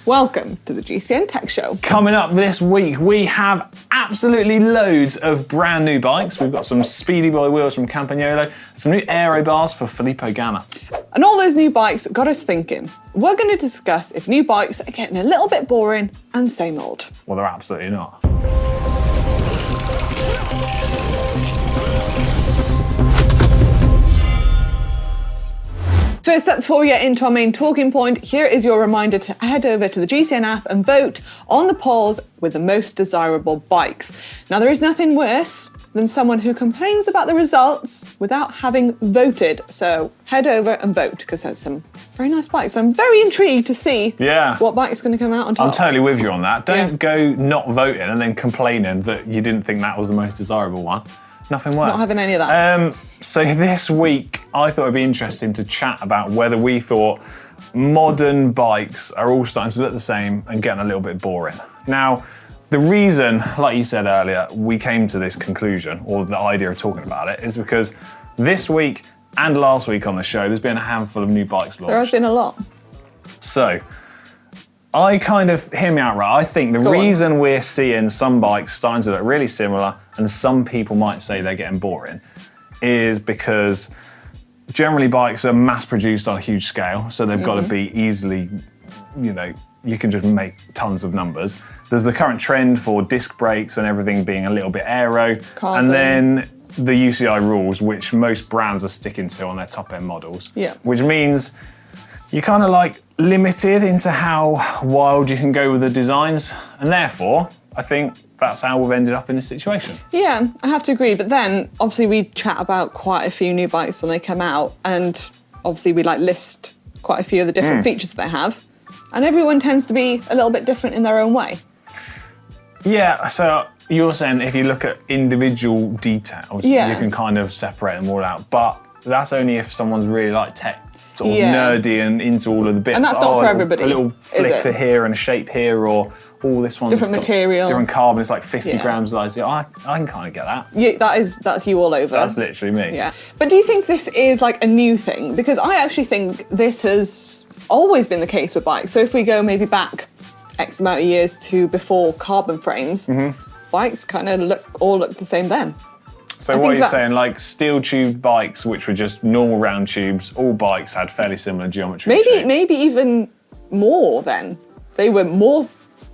Welcome to the GCNTech show. Coming up this week, we have absolutely loads of brand new bikes. We've got some speedy boy wheels from Campagnolo, and some new aero bars for Filippo Ganna. And all those new bikes got us thinking. We're going to discuss if new bikes are getting a little bit boring and same old. Well, they're absolutely not. First up, before we get into our main talking point, here is your reminder to head over to the GCN app and vote on the polls with the most desirable bikes. Now, there is nothing worse than someone who complains about the results without having voted. So head over and vote, because there's some very nice bikes. I'm very intrigued to see what bike is going to come out on top. I'm totally with you on that. Don't go not voting and then complaining that you didn't think that was the most desirable one. Nothing worse. Not having any of that. So this week, I thought it'd be interesting to chat about whether we thought modern bikes are all starting to look the same and getting a little bit boring. Now, the reason, like you said earlier, we came to this conclusion, or the idea of talking about it, is because this week and last week on the show, there's been a handful of new bikes launched. There has been a lot. So, hear me out right, I think the reason we're seeing some bikes starting to look really similar and some people might say they're getting boring is because generally bikes are mass produced on a huge scale, so they've got to be easily, you can just make tons of numbers. There's the current trend for disc brakes and everything being a little bit aero, and then the UCI rules, which most brands are sticking to on their top end models, which means you're kind of like limited into how wild you can go with the designs, and therefore I think that's how we've ended up in this situation. Yeah, I have to agree, but then obviously we chat about quite a few new bikes when they come out, and obviously we list quite a few of the different features they have, and everyone tends to be a little bit different in their own way. Yeah, so you're saying if you look at individual details, you can kind of separate them all out, but that's only if someone's really tech sort of nerdy and into all of the bits. And that's not for everybody. A little flicker here and a shape here, or this one's different material, different carbon. It's like 50 grams of size. I can kind of get that. Yeah, that's you all over. That's literally me. Yeah. But do you think this is a new thing? Because I actually think this has always been the case with bikes. So if we go maybe back X amount of years to before carbon frames, bikes kind of look the same then. So what are you saying, steel tube bikes, which were just normal round tubes, all bikes had fairly similar geometry and shapes? Maybe even more then. They were more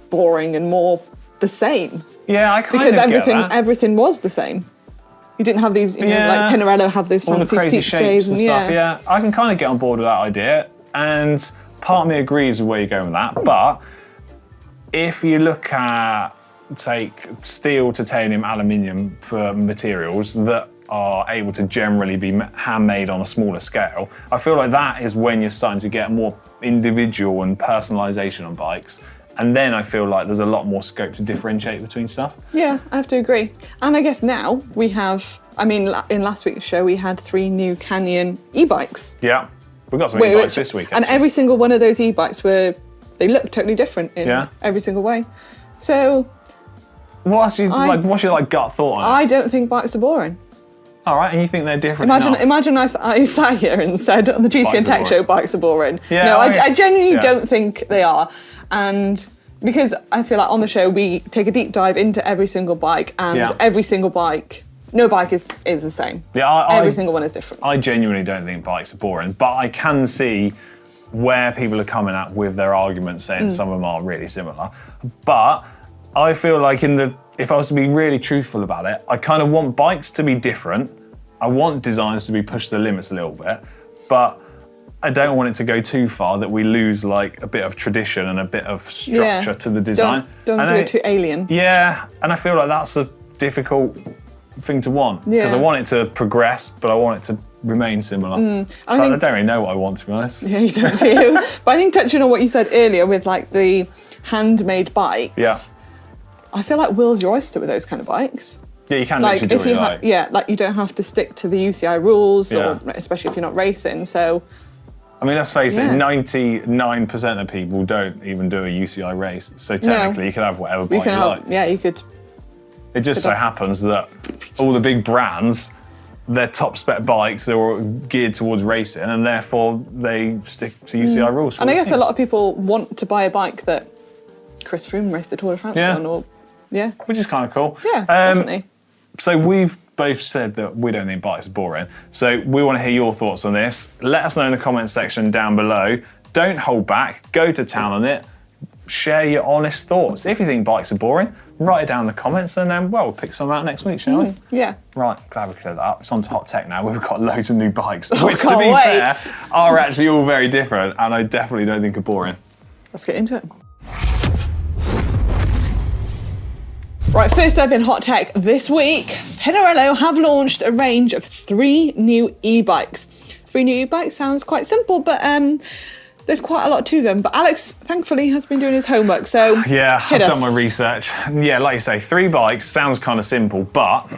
boring and more the same. Yeah, I kind of get that. Everything was the same. You didn't have these, like Pinarello have those fancy seat stays and stuff. Yeah, I can kind of get on board with that idea, and part of me agrees with where you're going with that. But if you look at take steel, titanium, aluminium for materials that are able to generally be handmade on a smaller scale, I feel like that is when you're starting to get more individual and personalisation on bikes. And then I feel like there's a lot more scope to differentiate between stuff. Yeah, I have to agree. And I guess now we have, in last week's show, we had 3 new Canyon e-bikes. Yeah, we've got some e-bikes this week, actually. And every single one of those e-bikes they look totally different in every single way. So what's your gut thought on it? I don't think bikes are boring. All right, and you think they're different Imagine I sat here and said on the GCNTech show, bikes are boring. Yeah, no, I genuinely don't think they are. And because I feel like on the show, we take a deep dive into every single bike, and every single bike, no bike is the same. Yeah, every single one is different. I genuinely don't think bikes are boring, but I can see where people are coming at with their arguments saying some of them are really similar. But I feel like if I was to be really truthful about it, I kind of want bikes to be different. I want designs to be pushed to the limits a little bit, but I don't want it to go too far that we lose a bit of tradition and a bit of structure to the design. Don't go too alien. Yeah, and I feel like that's a difficult thing to want, because I want it to progress, but I want it to remain similar. I don't really know what I want, to be honest. Yeah, you don't, do you? But I think touching on what you said earlier with the handmade bikes, I feel like Will's your oyster with those kind of bikes. Yeah, you can literally do what you like. Yeah, you don't have to stick to the UCI rules, or especially if you're not racing, so... let's face it, 99% of people don't even do a UCI race, so technically you can have whatever bike you like. Yeah, you could... It just so happens that all the big brands they're top spec bikes. They're all geared towards racing, and therefore they stick to UCI rules. And I guess a lot of people want to buy a bike that Chris Froome raced the Tour de France on, or which is kind of cool. Yeah, definitely. So we've both said that we don't think bikes are boring. So we want to hear your thoughts on this. Let us know in the comments section down below. Don't hold back. Go to town on it. Share your honest thoughts. If you think bikes are boring, write it down in the comments, and then, we'll pick some out next week, shall we? Yeah. Right, glad we cleared that up. It's on to hot tech now. We've got loads of new bikes, which, to can't be wait. fair, are actually all very different, and I definitely don't think are boring. Let's get into it. Right, first up in hot tech this week, Pinarello have launched a range of 3 new e-bikes. 3 new e-bikes sounds quite simple, but there's quite a lot to them. But Alex, thankfully, has been doing his homework, so yeah, hit I've us. done my research. Yeah, like you say, 3 bikes sounds kind of simple, but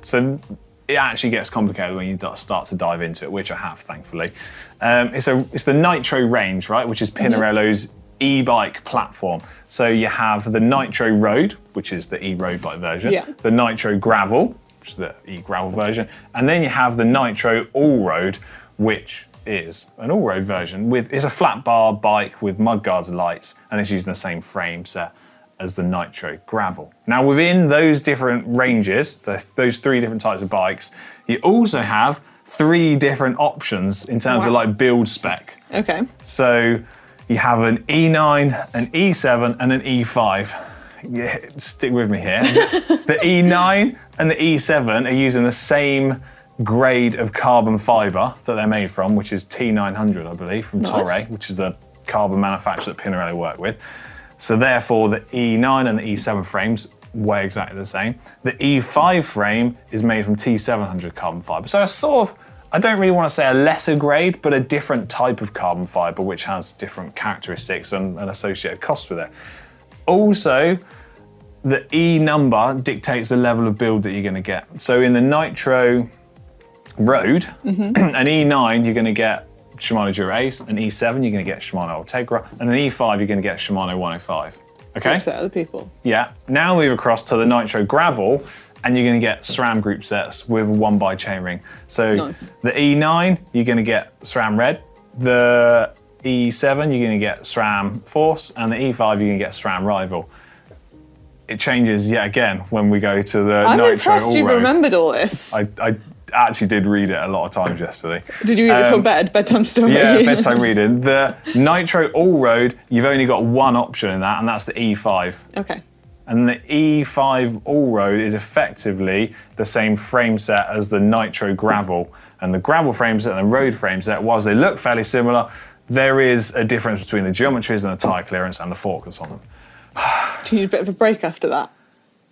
so it actually gets complicated when you start to dive into it, which I have, thankfully. It's the Nitro range, right, which is Pinarello's e-bike platform. So you have the Nitro Road, which is the e-road bike version, the Nitro Gravel, which is the e-gravel version, and then you have the Nitro All-Road, which is an all-road version. It's a flat bar bike with mudguards and lights, and it's using the same frame set as the Nitro Gravel. Now within those different ranges, those 3 different types of bikes, you also have 3 different options in terms of like build spec. Okay. So you have an E9, an E7, and an E5. Yeah, stick with me here. The E9 and the E7 are using the same grade of carbon fibre that they're made from, which is T900, I believe, from Torre, which is the carbon manufacturer that Pinarello work with. So therefore, the E9 and the E7 frames weigh exactly the same. The E5 frame is made from T700 carbon fibre. So a sort of, I don't really want to say a lesser grade, but a different type of carbon fibre, which has different characteristics and associated costs with it. Also, the E number dictates the level of build that you're going to get. So in the Nitro Road, an E9, you're going to get Shimano Dura-Ace, an E7, you're going to get Shimano Ultegra, and an E5, you're going to get Shimano 105. Okay? Set other people. Yeah. Now move across to the Nitro Gravel, and you're going to get SRAM group sets with a 1x chainring. So the E9, you're going to get SRAM Red. The E7, you're going to get SRAM Force, and the E5, you're going to get SRAM Rival. It changes yet again when we go to the I'm Nitro impressed All you've Road. remembered all this. I actually did read it a lot of times yesterday. Did you read it for bed? Bedtime story? Yeah, bedtime reading. The Nitro All Road, you've only got one option in that, and that's the E5. Okay. And the E5 All Road is effectively the same frame set as the Nitro Gravel. And the Gravel frame set and the Road frame set, whilst they look fairly similar, there is a difference between the geometries and the tyre clearance and the fork that's on them. Do you need a bit of a break after that?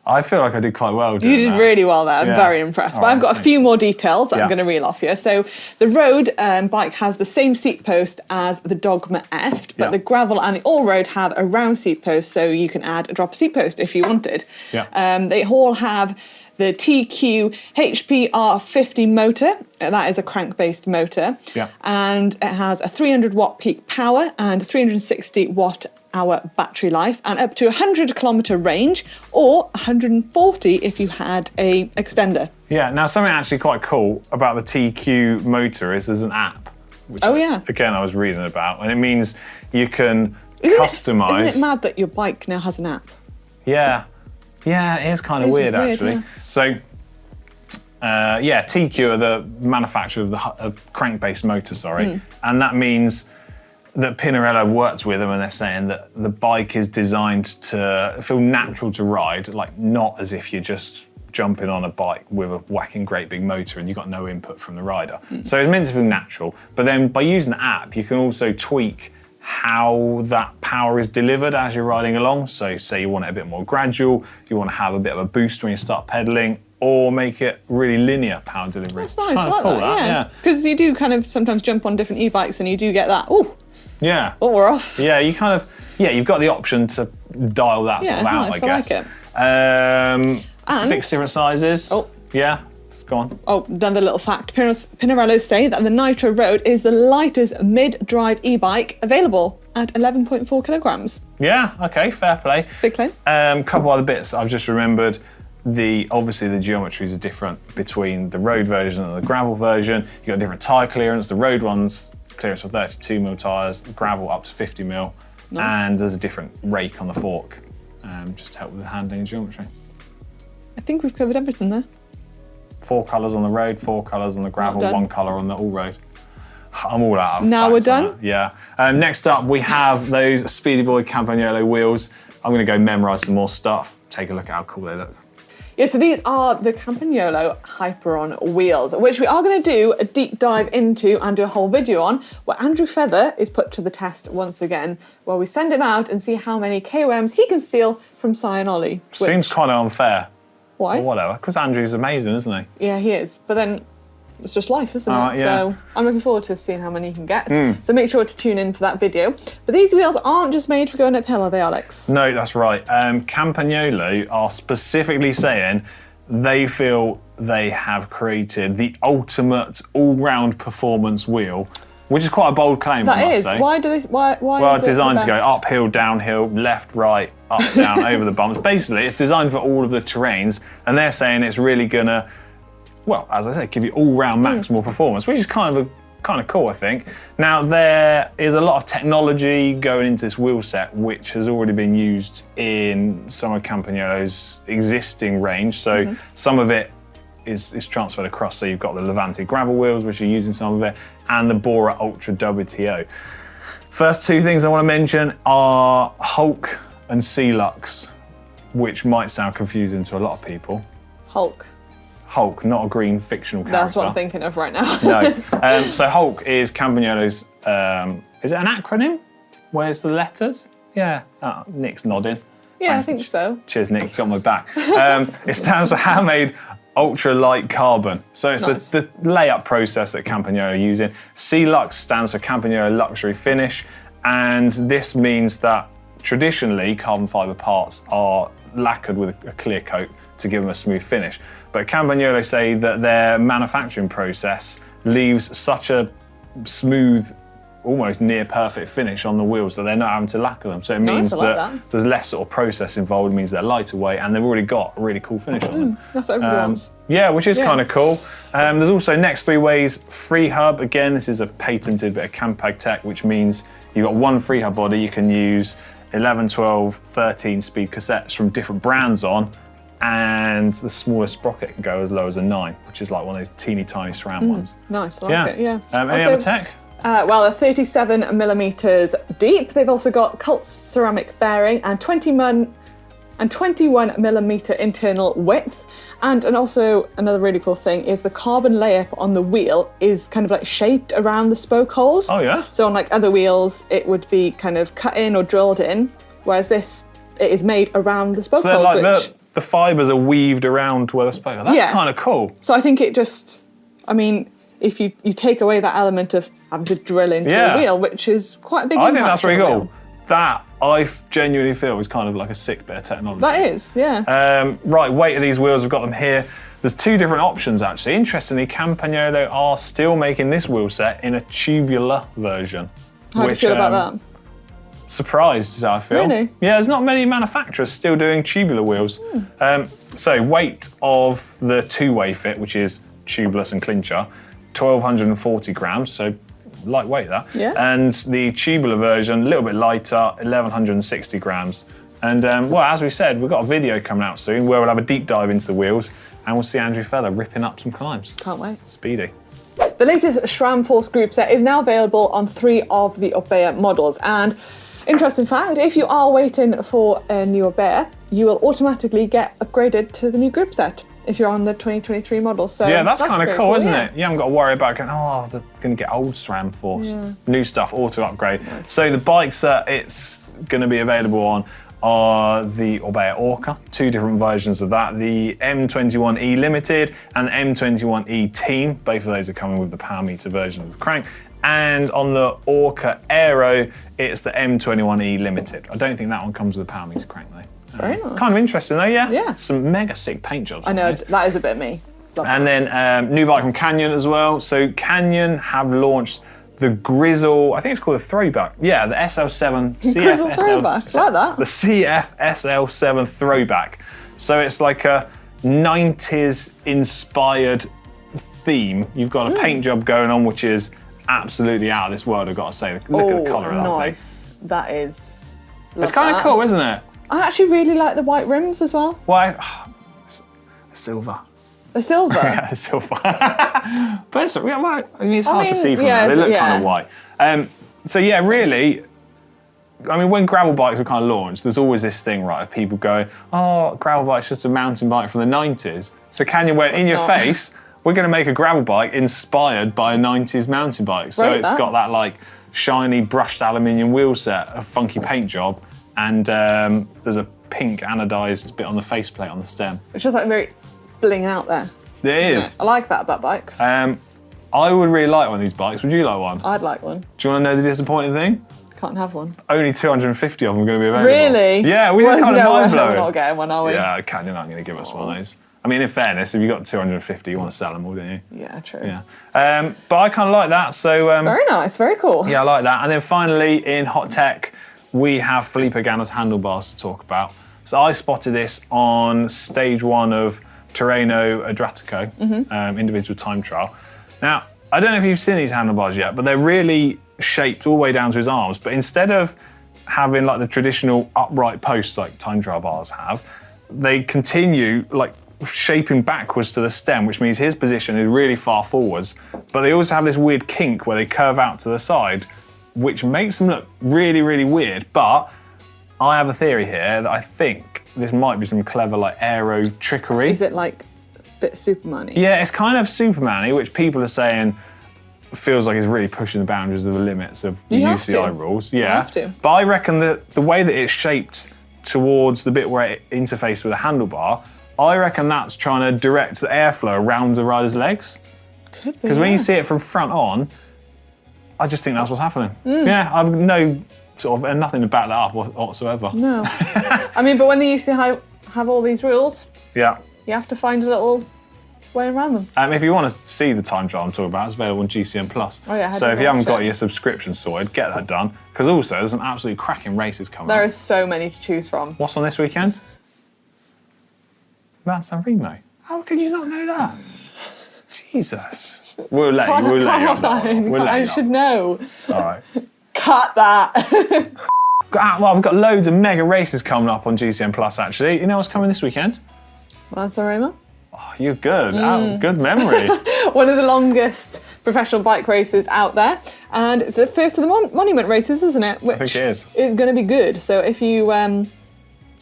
I feel like I did quite well doing You did that. really well there. I'm Yeah. very impressed. But I've got a few more details that I'm going to reel off here. So the Road bike has the same seat post as the Dogma F, but the Gravel and the All Road have a round seat post, so you can add a drop seat post if you wanted. Yeah. They all have the TQ HPR50 motor. That is a crank-based motor. Yeah. And it has a 300 watt peak power and 360 watt hour battery life, and up to 100 kilometre range, or 140 if you had a extender. Yeah, now something actually quite cool about the TQ motor is there's an app. Which again, I was reading about, and it means you can customise. Isn't it mad that your bike now has an app? Yeah. Yeah, it is kind of weird actually. Yeah. So, TQ are the manufacturer of the crank-based motor, and that means that Pinarello have worked with them, and they're saying that the bike is designed to feel natural to ride, like not as if you're just jumping on a bike with a whacking great big motor and you've got no input from the rider. So it's meant to feel natural, but then by using the app, you can also tweak how that power is delivered as you're riding along. So say you want it a bit more gradual, you want to have a bit of a boost when you start pedaling, or make it really linear power delivery. That's nice, I like that, yeah. Because you do kind of sometimes jump on different e-bikes and you do get that, yeah. Oh, we're off. Yeah, you've got the option to dial that sort of out, nice, I guess. I like it. 6 different sizes. Oh. Yeah, it's gone. Oh, another little fact. Pinarello say that the Nitro Road is the lightest mid-drive e-bike available at 11.4 kilograms. Yeah, okay, fair play. Big claim. Couple other bits I've just remembered. Obviously the geometries are different between the road version and the gravel version. You've got different tyre clearance. The road one's clearance for 32mm tyres, the gravel up to 50mm. Nice. And there's a different rake on the fork, just to help with the handling and geometry. I think we've covered everything there. 4 colours on the road, 4 colours on the gravel, 1 colour on the all-road. I'm all out of Now we're done? Yeah. Next up, we have those Speedy Boy Campagnolo wheels. I'm going to go memorise some more stuff. Take a look at how cool they look. Yeah, so these are the Campagnolo Hyperon wheels, which we are going to do a deep dive into and do a whole video on, where Andrew Feather is put to the test once again, where we send him out and see how many KOMs he can steal from Si and Ollie. Seems kind of unfair. Why? Or whatever, because Andrew's amazing, isn't he? Yeah, he is. But then it's just life, isn't it? Yeah. So I'm looking forward to seeing how many you can get. So make sure to tune in for that video. But these wheels aren't just made for going uphill, are they, Alex? No, that's right. Campagnolo are specifically saying they feel they have created the ultimate all-round performance wheel, which is quite a bold claim, I must say. Why do they? Why well, is it's designed it to go uphill, downhill, left, right, up, down, over the bumps. Basically, it's designed for all of the terrains, and they're saying it's really gonna, well, as I said, give you all-round maximal performance, which is kind of cool, I think. Now, there is a lot of technology going into this wheel set, which has already been used in some of Campagnolo's existing range. So some of it is transferred across. So you've got the Levante gravel wheels, which are using some of it, and the Bora Ultra WTO. First two things I want to mention are Hulk and Sea-Lux, which might sound confusing to a lot of people. Hulk, not a green fictional character. That's what I'm thinking of right now. No. So Hulk is Campagnolo's, is it an acronym? Where's the letters? Yeah, Nick's nodding. Yeah, Thanks. I think so. Cheers, Nick, you got my back. It stands for Handmade Ultra Light Carbon. So it's the layup process that Campagnolo are using. Sea-Lux stands for Campagnolo Luxury Finish, and this means that traditionally carbon fibre parts are lacquered with a clear coat to give them a smooth finish. But Campagnolo say that their manufacturing process leaves such a smooth, almost near perfect finish on the wheels that they're not having to lacquer them. So it means that there's less sort of process involved. It means they're lighter weight and they've already got a really cool finish on them. That's what everyone wants. Yeah, which is kind of cool. There's also Next Three Ways Free Hub. Again, this is a patented bit of Campagtech, which means you've got one free hub body. You can use 11, 12, 13 speed cassettes from different brands on, and the smallest sprocket can go as low as a 9, which is like one of those teeny tiny SRAM ones. Nice, I like it, yeah. Any other tech? Well, they're 37 millimeters deep. They've also got Cults ceramic bearing and 21 millimeter internal width. And also another really cool thing is the carbon layup on the wheel is kind of like shaped around the spoke holes. Oh yeah? So on like other wheels, it would be kind of cut in or drilled in, whereas this, it is made around the spoke holes. Like the fibres are weaved around where the spoke are. That's kind of cool. So I think it just, I mean, if you take away that element of having to drill into a wheel, which is quite a big impact. I think that's really cool. That, I genuinely feel, is kind of like a sick bit of technology. That is, yeah. Right, weight of these wheels, we've got them here. There's two different options, actually. Interestingly, Campagnolo are still making this wheel set in a tubular version. How do you feel about that? Surprised is how I feel. Really? Yeah, there's not many manufacturers still doing tubular wheels. So weight of the two-way fit, which is tubeless and clincher, 1,240 grams, so lightweight that. Yeah. And the tubular version, a little bit lighter, 1,160 grams. And well, as we said, we've got a video coming out soon where we'll have a deep dive into the wheels and we'll see Andrew Feather ripping up some climbs. Can't wait. Speedy. The latest SRAM Force group set is now available on 3 of the Orbea models. And interesting fact, if you are waiting for a new Orbea, you will automatically get upgraded to the new group set if you're on the 2023 model. So yeah, that's kind of cool, isn't yeah. it? You haven't got to worry about going, oh, they're going to get old SRAM Force. Yeah. New stuff, auto upgrade. Nice. So the bikes that it's going to be available on are the Orbea Orca, 2 different versions of that, the M21E Limited and the M21E Team. Both of those are coming with the power meter version of the crank. And on the Orca Aero, it's the M21E Limited. I don't think that one comes with a power meter crank though. Very nice. Kind of interesting though, yeah? Yeah. Some mega sick paint jobs. I know, that is a bit me. And then new bike from Canyon as well. So Canyon have launched the Grizzle, I think it's called a Throwback. Yeah, the SL7 Grizzle Throwback, like that. The CF SL7 Throwback. So it's like a 90s inspired theme. You've got a paint job going on, which is absolutely out of this world, I've got to say. Look at the colour of that nice. thing. That is. It's kind of cool, isn't it? I actually really like the white rims as well. Why? Silver. The silver? Yeah, the silver. But it's hard to see from there. They look kind of white. So yeah, really, I mean, when gravel bikes were kind of launched, there's always this thing, right, of people going, oh, gravel bike's just a mountain bike from the 90s. So Canyon went, in your face, we're going to make a gravel bike inspired by a 90s mountain bike. So it's got that like shiny brushed aluminium wheel set, a funky paint job, and there's a pink anodized bit on the faceplate on the stem. It's just like very bling out there. It is. I like that about bikes. I would really like one of these bikes. Would you like one? I'd like one. Do you want to know the disappointing thing? Can't have one. Only 250 of them are going to be available. Really? Yeah, we were kind of mind-blowing. We're not getting one, are we? Yeah, Canyon aren't going to give us one of those. I mean, in fairness, if you got 250, you want to sell them all, don't you? Yeah, true. Yeah. But I kind of like that. So very nice, very cool. Yeah, I like that. And then finally, in hot tech, we have Filippo Ganna's handlebars to talk about. So I spotted this on stage 1 of Tirreno Adriatico, individual time trial. Now, I don't know if you've seen these handlebars yet, but they're really shaped all the way down to his arms. But instead of having like the traditional upright posts like time trial bars have, they continue like shaping backwards to the stem, which means his position is really far forwards. But they also have this weird kink where they curve out to the side, which makes them look really, really weird. But I have a theory here that I think this might be some clever like aero trickery. Is it like a bit Superman-y? Yeah, it's kind of Superman-y, which people are saying feels like it's really pushing the boundaries of the limits of the UCI rules. Yeah, you have to. But I reckon that the way that it's shaped towards the bit where it interfaces with a handlebar, I reckon that's trying to direct the airflow around the rider's legs. Could be. Because when you see it from front on, I just think that's what's happening. Yeah, I've no sort of nothing to back that up whatsoever. No. I mean, but when the UCI have all these rules, yeah, you have to find a little way around them. If you want to see the time trial I'm talking about, it's available on GCN Plus. Oh yeah. So if you haven't got your subscription sorted, get that done. Because also there's some absolutely cracking races coming. There up. is so many to choose from. What's on this weekend? Mount San Remo. How can you not know that? Jesus. We'll let you. We'll let you off that one. We'll let you I should know. All right. Cut that. Well, we've got loads of mega races coming up on GCN Plus. Actually, you know what's coming this weekend? Landstrom. Oh, you're good. Oh, good memory. One of the longest professional bike races out there, and the first of the monument races, isn't it? Which I think it is. Is going to be good. So if you, I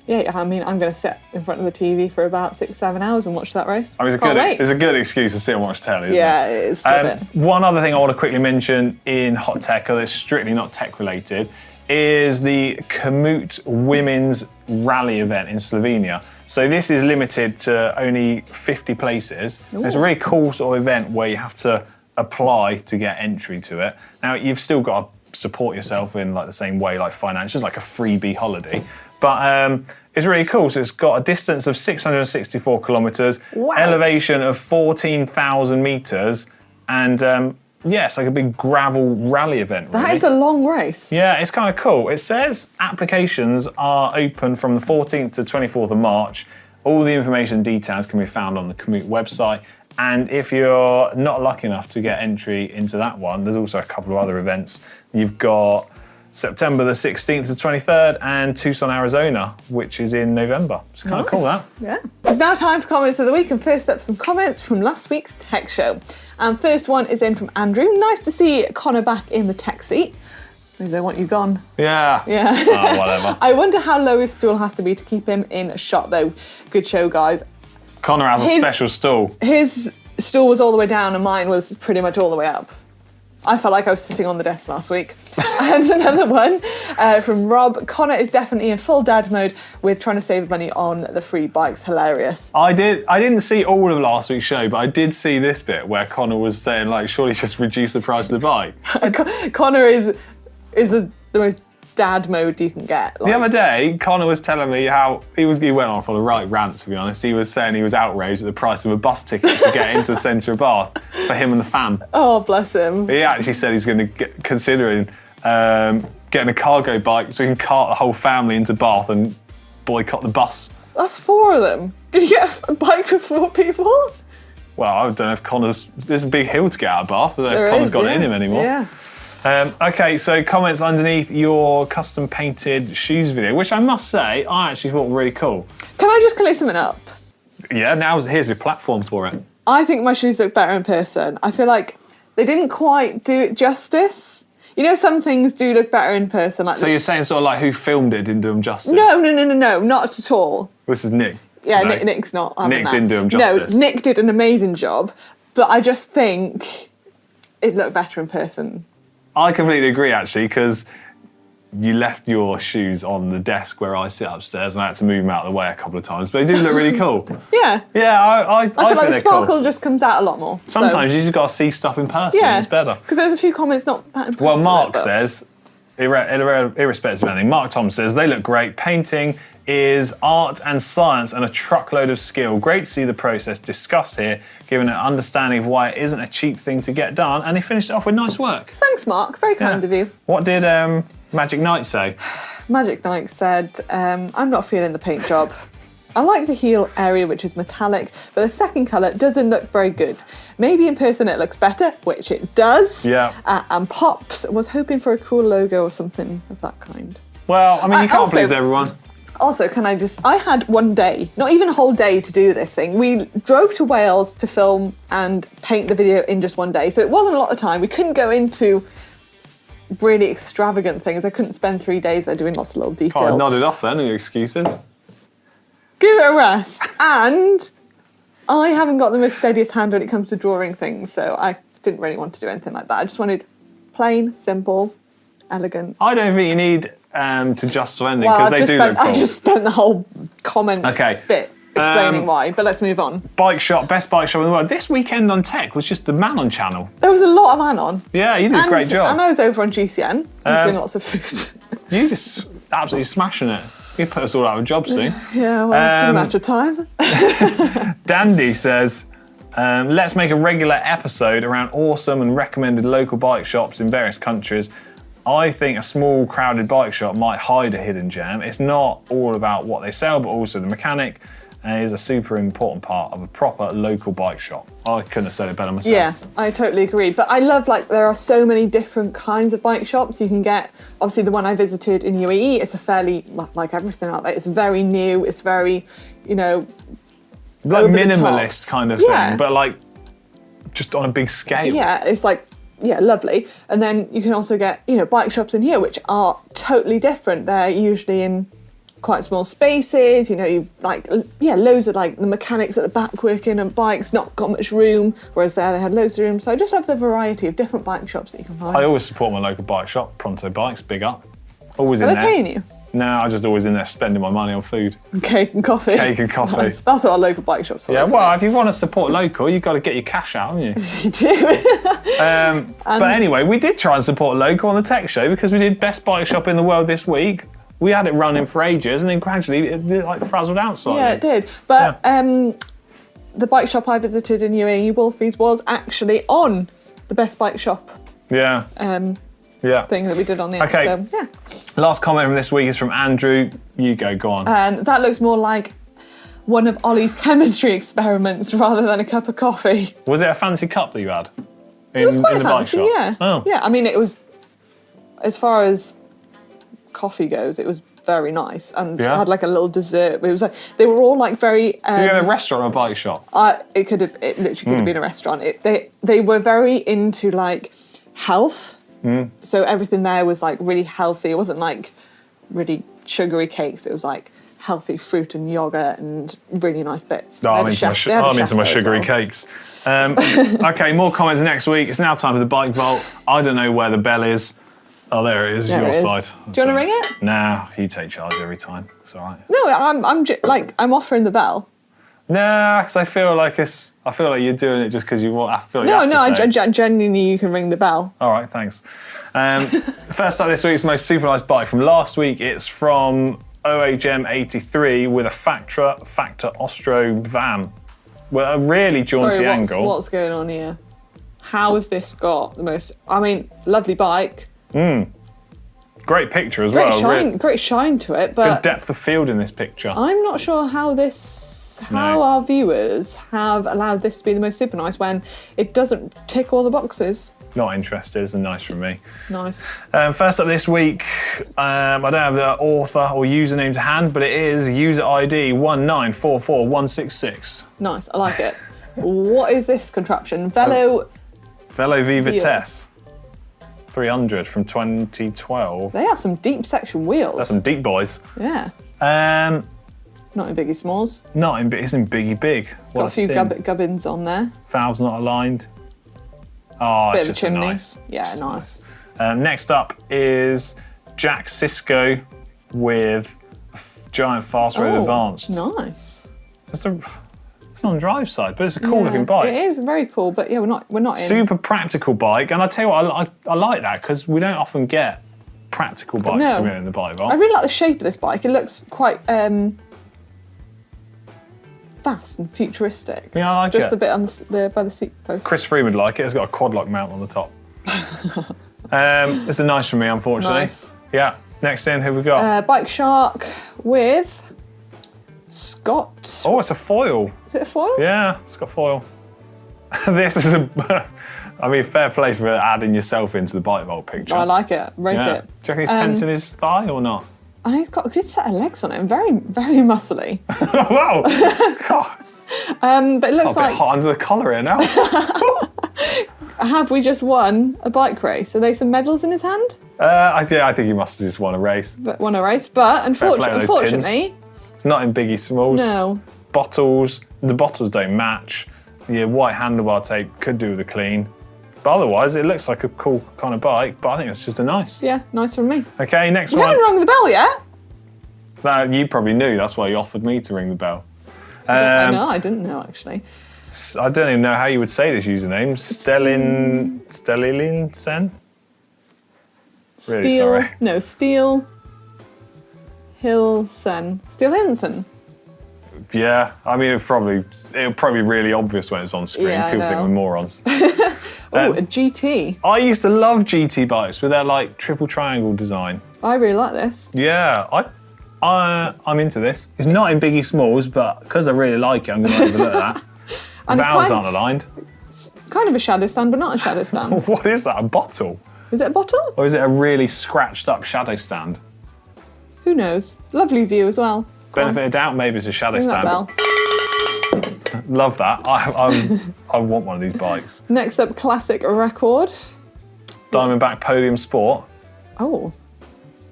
mean, I'm going to sit in front of the TV for about 6-7 hours and watch that race. I mean, it's a good excuse to sit and watch telly, isn't it is. One other thing I want to quickly mention in hot tech, or that's strictly not tech related, is the Komoot Women's Rally event in Slovenia. So this is limited to only 50 places. Ooh. It's a really cool sort of event where you have to apply to get entry to it. Now, you've still got to support yourself in like the same way, like financials, like a freebie holiday. But it's really cool. So it's got a distance of 664 kilometres, elevation of 14,000 metres, and it's like a big gravel rally event, really. That is a long race. Yeah, it's kind of cool. It says applications are open from the 14th to 24th of March. All the information and details can be found on the Komoot website. And if you're not lucky enough to get entry into that one, there's also a couple of other events. You've got September the 16th to 23rd and Tucson, Arizona, which is in November. It's kind of cool, that. Yeah. It's now time for comments of the week, and first up, some comments from last week's tech show. And first one is in from Andrew. Nice to see Connor back in the tech seat. Maybe they want you gone. Yeah. Yeah. Oh, whatever. I wonder how low his stool has to be to keep him in a shot, though. Good show, guys. Connor has a special stool. His stool was all the way down and mine was pretty much all the way up. I felt like I was sitting on the desk last week. And another one from Rob. Connor is definitely in full dad mode with trying to save money on the free bikes. Hilarious. I didn't see all of last week's show, but I did see this bit where Connor was saying, like, surely just reduce the price of the bike. Connor is the most dad mode you can get. The other day, Connor was telling me how he went off on a right rant, to be honest. He was saying he was outraged at the price of a bus ticket to get into the centre of Bath for him and the fam. Oh, bless him. He actually said he's going to considering getting a cargo bike so he can cart the whole family into Bath and boycott the bus. That's 4 of them. Did you get a bike for 4 people? Well, I don't know if Connor's... There's a big hill to get out of Bath. I don't know if Connor's got it in him anymore. Yeah. Okay, so comments underneath your custom painted shoes video, which I must say, I actually thought were really cool. Can I just clear something up? Yeah, here's your platform for it. I think my shoes look better in person. I feel like they didn't quite do it justice. You know, some things do look better in person. Like so you're saying sort of like who filmed it didn't do them justice? No, not at all. This is Nick. Yeah, Nick's not. Nick didn't do them justice. No, Nick did an amazing job, but I just think it looked better in person. I completely agree, actually, because you left your shoes on the desk where I sit upstairs, and I had to move them out of the way a couple of times. But they do look really cool. Yeah. Yeah, I feel like the sparkle cool. just comes out a lot more. Sometimes you just got to see stuff in person. Yeah, it's better. Because there's a few comments not that impressive. Well, Mark says, irrespective of anything, Mark Tom says, they look great. Painting is art and science and a truckload of skill. Great to see the process discussed here, giving an understanding of why it isn't a cheap thing to get done, and he finished it off with nice work. Thanks, Mark. Very kind of you. What did Magic Knight say? Magic Knight said, I'm not feeling the paint job. I like the heel area, which is metallic, but the second colour doesn't look very good. Maybe in person it looks better, which it does. Yeah. And Pops was hoping for a cool logo or something of that kind. Well, I mean, you can't please everyone. Also, I had one day, not even a whole day to do this thing. We drove to Wales to film and paint the video in just one day. So it wasn't a lot of time. We couldn't go into really extravagant things. I couldn't spend 3 days there doing lots of little details. Oh, I nodded off then, your excuses. Give it a rest. And I haven't got the most steadiest hand when it comes to drawing things, so I didn't really want to do anything like that. I just wanted plain, simple, elegant. I don't think you need to justify anything, because they do look cool. I've just spent the whole comments bit explaining why, but let's move on. Bike shop, best bike shop in the world. This weekend on Tech was just the Manon channel. There was a lot of Manon. Yeah, you did a great job. And I was over on GCN, doing lots of food. You just absolutely smashing it. You put us all out of a job soon. Yeah, well, it's a matter of time. Dandy says, let's make a regular episode around awesome and recommended local bike shops in various countries. I think a small, crowded bike shop might hide a hidden gem. It's not all about what they sell, but also the mechanic is a super important part of a proper local bike shop. I couldn't have said it better myself. Yeah, I totally agree. But I love, there are so many different kinds of bike shops. You can get, obviously the one I visited in UAE, it's a fairly, like everything out there, it's very new, it's very, like minimalist kind of thing, but just on a big scale. Yeah, it's lovely. And then you can also get, bike shops in here, which are totally different. They're usually in quite small spaces, loads of the mechanics at the back working on bikes, not got much room, whereas there they had loads of room. So I just love the variety of different bike shops that you can find. I always support my local bike shop, Pronto Bikes, big up. Always in there. Are they paying you? No, I'm just always in there spending my money on food. Cake and coffee. Cake and coffee. That's what our local bike shops are. Yeah, well, if you want to support local, you've got to get your cash out, haven't you? You do. But anyway, we did try and support local on the Tech Show because we did Best Bike Shop in the World this week. We had it running for ages, and then gradually it frazzled out slightly. Yeah, it did. But the bike shop I visited in UAE, Wolfies, was actually on the Best Bike Shop thing that we did on the app. Okay. So, yeah. Last comment from this week is from Andrew. You go on. That looks more like one of Ollie's chemistry experiments rather than a cup of coffee. Was it a fancy cup that you had It was quite in the fancy, bike shop? yeah. Oh. Yeah, I mean, it was, as far as coffee goes, it was very nice, and I had a little dessert. It was they were all very. Did you have a restaurant or a bike shop? It literally could have been a restaurant. They were very into health, so everything there was really healthy. It wasn't really sugary cakes. It was healthy fruit and yogurt and really nice bits. No, I'm into my sugary cakes. Okay, more comments next week. It's now time for the bike vault. I don't know where the bell is. Oh, there it is, your side. Do you want to ring it? Nah, you take charge every time. It's all right. No, I'm offering the bell. Nah, because I feel like you're doing it just because you want. Genuinely, you can ring the bell. All right, thanks. First up this week's most supernised bike from last week. It's from OHM83 with a Factor Ostro van with a really jaunty angle. What's going on here? How has this got the most? I mean, lovely bike. Great picture as Great well. shine, great shine to it, but Good depth of field in this picture. I'm not sure how our viewers have allowed this to be the most super nice when it doesn't tick all the boxes. Not interested. It's a nice from me. Nice. First up this week, I don't have the author or username to hand, but it is user ID 1944166. Nice, I like it. What is this contraption? Velo Viva Tess 300 from 2012. They are some deep section wheels. That's some deep boys. Yeah. Not in Biggie Smalls. It's in Biggie Big. Got a few gubbins on there. Valves not aligned. Oh, Bit it's of a just chimney. nice. Yeah, Just nice. Next up is Jack Sisko with a giant fast road advanced. Nice. It's on the drive side, but it's a cool looking bike. It is very cool, but yeah, we're not in. Super practical bike, and I tell you what, I like that because we don't often get practical bikes in the bike vault. I really like the shape of this bike. It looks quite fast and futuristic. Yeah, I like Just it. the bit on by the seat post. Chris Freeman would like it. It's got a quad lock mount on the top. It's a nice for me, unfortunately. Nice. Yeah. Next in, who we got? Bike Shark with Scott. Oh, it's a foil. Is it a foil? Yeah, it's got foil. This is fair play for adding yourself into the bike vault picture. I like it. Rate it. Do you reckon he's tensing his thigh or not? He's got a good set of legs on it and very, very muscly. Wow! God. But it looks I'll like. be hot under the collar here now. Have we just won a bike race? Are they some medals in his hand? I think he must have just won a race. But won a race. But unfortunately, it's not in Biggie Smalls. No. The bottles don't match. The white handlebar tape could do with a clean. But otherwise, it looks like a cool kind of bike, but I think it's just a nice. Yeah, nice from me. Okay, next We one. haven't rung the bell yet. You probably knew, that's why you offered me to ring the bell. No, I didn't know actually. I don't even know how you would say this username. Stellilinsen? Really sorry. No, Steel Hilsen. Steel Hilsen. Yeah, I mean, it'll probably be really obvious when it's on screen. Yeah, I People think know. we're morons. Oh, a GT. I used to love GT bikes with their like triple triangle design. I really like this. Yeah, I'm into this. It's not in Biggie Smalls, but because I really like it, I'm going to overlook that. And it's Valves aren't aligned. Kind of a shadow stand, but not a shadow stand. What is that? A bottle? Is it a bottle? Or is it a really scratched up shadow stand? Who knows? Lovely view as well. Benefit of doubt, maybe it's a shadow Ring that stand. bell. Love that. I want one of these bikes. Next up, classic record. Diamondback Podium Sport. Oh,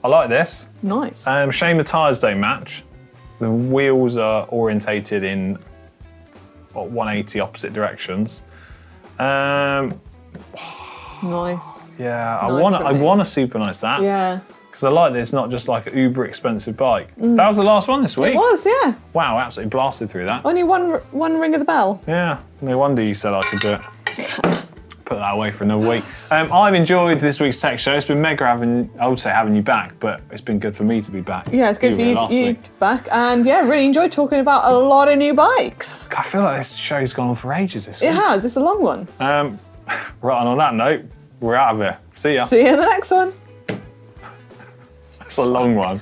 I like this. nice. Shame the tyres don't match. The wheels are orientated in 180 opposite directions. Nice. Yeah, I Nice want for me. to Superniced that. Yeah. Because I like that it's not just like an uber expensive bike. That was the last one this week. It was, yeah. Wow, absolutely blasted through that. Only one ring of the bell. Yeah, no wonder you said I could do it. Put that away for another week. I've enjoyed this week's tech show. It's been mega having you back, but it's been good for me to be back. Yeah, it's good for were you last to week. be back. And yeah, really enjoyed talking about a lot of new bikes. I feel like this show's gone on for ages this week. It has. It's a long one. Right, and on that note, we're out of here. See ya. See you in the next one. It's a long one.